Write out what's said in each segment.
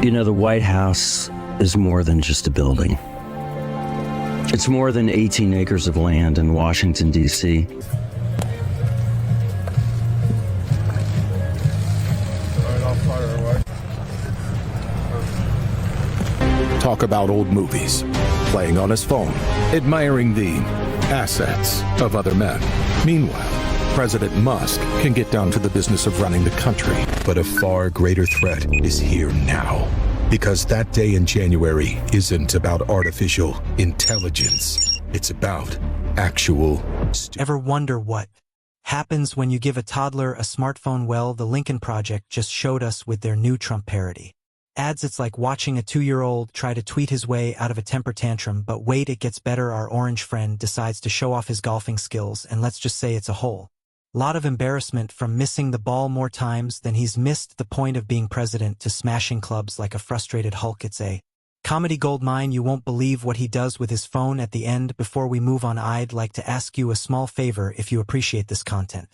You know, the White House is more than just a building. It's more than 18 acres of land in Washington, D.C. Talk about old movies, playing on his phone, admiring the assets of other men. Meanwhile, President Musk can get down to the business of running the country. But a far greater threat is here now. Because that day in January isn't about artificial intelligence. It's about actual... Ever wonder what happens when you give a toddler a smartphone? Well, the Lincoln Project just showed us with their new Trump parody. Adds it's like watching a 2-year-old try to tweet his way out of a temper tantrum, but wait, it gets better. Our orange friend decides to show off his golfing skills, and let's just say it's a whole lot of embarrassment, from missing the ball more times than he's missed the point of being president to smashing clubs like a frustrated Hulk. It's a comedy goldmine. You won't believe what he does with his phone at the end. Before we move on, I'd like to ask you a small favor. If you appreciate this content,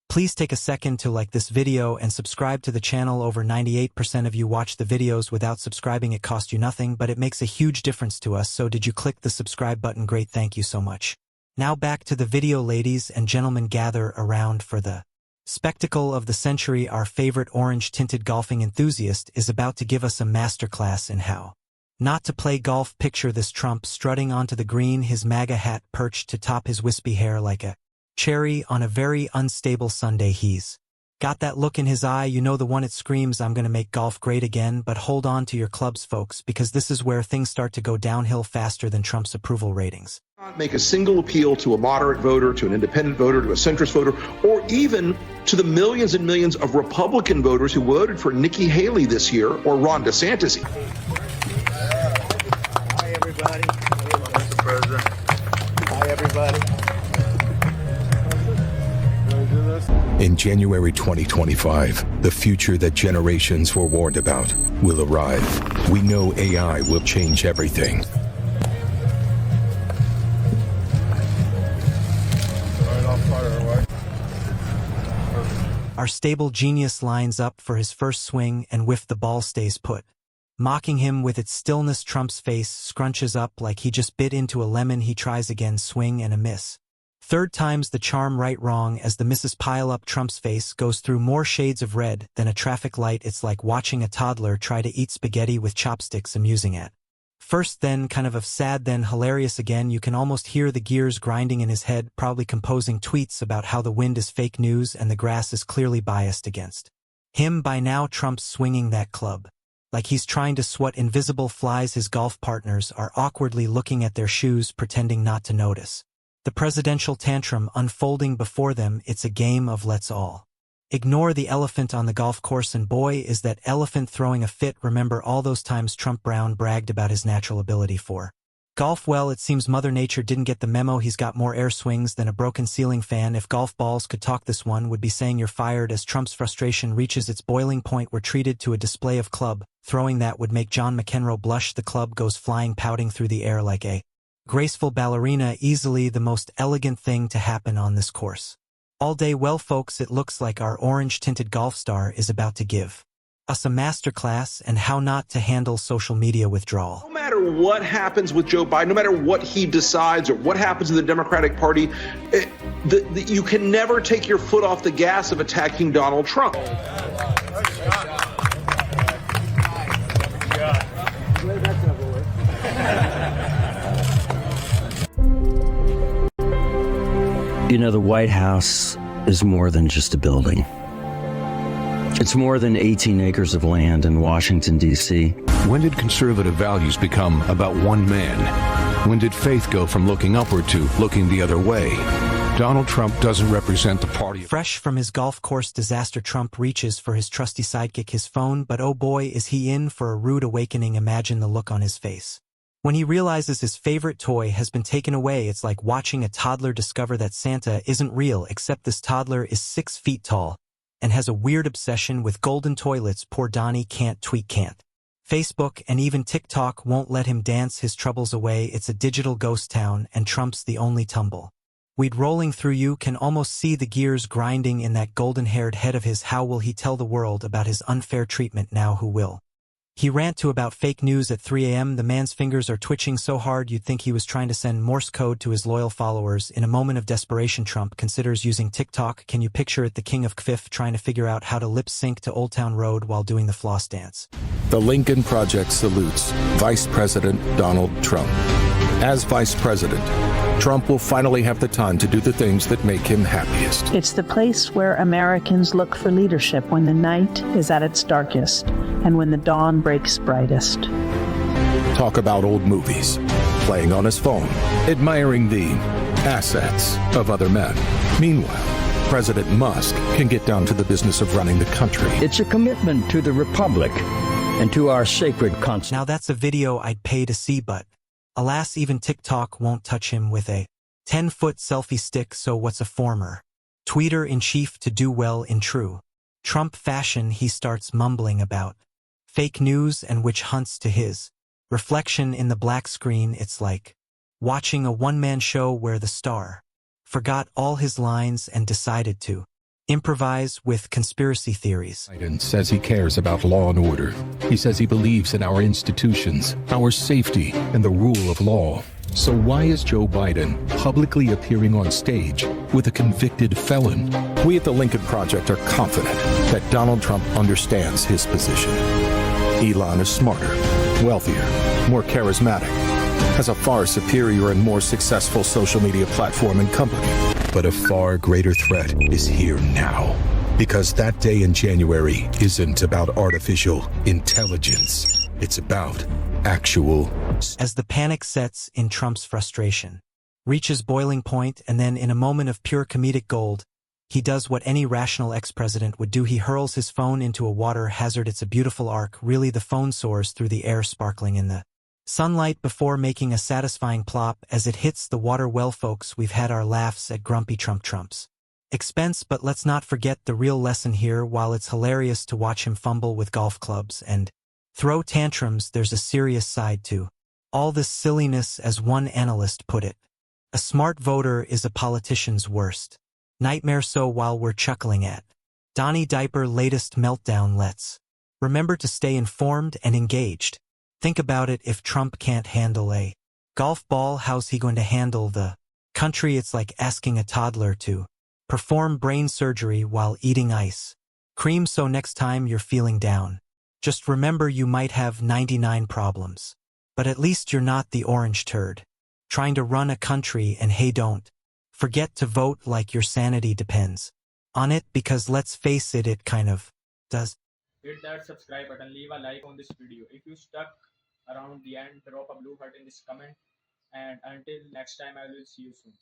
please take a second to like this video and subscribe to the channel. Over 98% of you watch the videos without subscribing. It costs you nothing, but it makes a huge difference to us. So did you click the subscribe button? Great, thank you so much. Now back to the video. Ladies and gentlemen, gather around for the spectacle of the century. Our favorite orange-tinted golfing enthusiast is about to give us a masterclass in how not to play golf. Picture this: Trump strutting onto the green, his MAGA hat perched to top his wispy hair like a cherry on a very unstable Sunday. He's got that look in his eye, you know, the one it screams, "I'm gonna make golf great again." But hold on to your clubs, folks, because this is where things start to go downhill faster than Trump's approval ratings. Make a single appeal to a moderate voter, to an independent voter, to a centrist voter, or even to the millions and millions of Republican voters who voted for Nikki Haley this year or Ron DeSantis. Hi, everybody. Mr. President. Hi, everybody. In January 2025, the future that generations were warned about will arrive. We know AI will change everything. Our stable genius lines up for his first swing, and whiff, the ball stays put. Mocking him with its stillness, Trump's face scrunches up like he just bit into a lemon. He tries again, swing and a miss. Third time's the charm, right wrong as the misses pile up. Trump's face goes through more shades of red than a traffic light. It's like watching a toddler try to eat spaghetti with chopsticks. Amusing at first, then kind of sad, then hilarious again. You can almost hear the gears grinding in his head, probably composing tweets about how the wind is fake news and the grass is clearly biased against him. By now, Trump's swinging that club like he's trying to swat invisible flies. His golf partners are awkwardly looking at their shoes, pretending not to notice the presidential tantrum unfolding before them. It's a game of let's all ignore the elephant on the golf course, and boy, is that elephant throwing a fit. Remember all those times Trump Brown bragged about his natural ability for golf? Well, it seems Mother Nature didn't get the memo. He's got more air swings than a broken ceiling fan. If golf balls could talk, this one would be saying you're fired. As Trump's frustration reaches its boiling point, we're treated to a display of club throwing that would make John McEnroe blush. The club goes flying, pouting through the air like a graceful ballerina, easily the most elegant thing to happen on this course all day. Well, folks, it looks like our orange-tinted golf star is about to give us a masterclass in how not to handle social media withdrawal. No matter what happens with Joe Biden, no matter what he decides or what happens in the Democratic Party, you can never take your foot off the gas of attacking Donald Trump. You know, the White House is more than just a building. It's more than 18 acres of land in Washington, D.C. When did conservative values become about one man? When did faith go from looking upward to looking the other way? Donald Trump doesn't represent the party. Fresh from his golf course disaster, Trump reaches for his trusty sidekick, his phone, but oh boy, is he in for a rude awakening. Imagine the look on his face when he realizes his favorite toy has been taken away. It's like watching a toddler discover that Santa isn't real, except this toddler is 6 feet tall and has a weird obsession with golden toilets. Poor Donnie can't tweet, can't Facebook, and even TikTok won't let him dance his troubles away. It's a digital ghost town, and Trump's the only tumbleweed rolling through. You can almost see the gears grinding in that golden-haired head of his. How will he tell the world about his unfair treatment now? Who will He rant to about fake news at 3 a.m. The man's fingers are twitching so hard you'd think he was trying to send Morse code to his loyal followers. In a moment of desperation, Trump considers using TikTok. Can you picture it? The king of Kfiff trying to figure out how to lip sync to Old Town Road while doing the floss dance. The Lincoln Project salutes Vice President Donald Trump. As Vice President, Trump will finally have the time to do the things that make him happiest. It's the place where Americans look for leadership when the night is at its darkest and when the dawn breaks brightest. Talk about old movies, playing on his phone, admiring the assets of other men. Meanwhile, President Musk can get down to the business of running the country. It's a commitment to the Republic and to our sacred constitution. Now that's a video I'd pay to see, but alas, even TikTok won't touch him with a 10-foot selfie stick. So what's a former tweeter-in-chief to do? Well, in true Trump fashion, he starts mumbling about fake news and witch hunts. To his reflection in the black screen, it's like watching a one-man show where the star forgot all his lines and decided to improvise with conspiracy theories. Biden says he cares about law and order. He says he believes in our institutions, our safety, and the rule of law. So why is Joe Biden publicly appearing on stage with a convicted felon? We at the Lincoln Project are confident that Donald Trump understands his position. Elon is smarter, wealthier, more charismatic, has a far superior and more successful social media platform and company. But a far greater threat is here now. Because that day in January isn't about artificial intelligence. It's about actual. As the panic sets in, Trump's frustration reaches boiling point, and then in a moment of pure comedic gold, he does what any rational ex-president would do. He hurls his phone into a water hazard. It's a beautiful arc. Really, the phone soars through the air, sparkling in the sunlight before making a satisfying plop as it hits the water. Well, folks, we've had our laughs at grumpy Trump's expense, but let's not forget the real lesson here. While it's hilarious to watch him fumble with golf clubs and throw tantrums, there's a serious side to all this silliness. As one analyst put it, a smart voter is a politician's worst nightmare. So while we're chuckling at Donnie Diaper latest meltdown, let's remember to stay informed and engaged. Think about it. If Trump can't handle a golf ball, how's he going to handle the country? It's like asking a toddler to perform brain surgery while eating ice cream. So next time you're feeling down, just remember you might have 99 problems, but at least you're not the orange turd trying to run a country. And hey, don't forget to vote like your sanity depends on it, because let's face it, it kind of does. Hit that subscribe button, leave a like on this video. If you stuck around the end, drop a blue heart in this comment, and until next time, I will see you soon.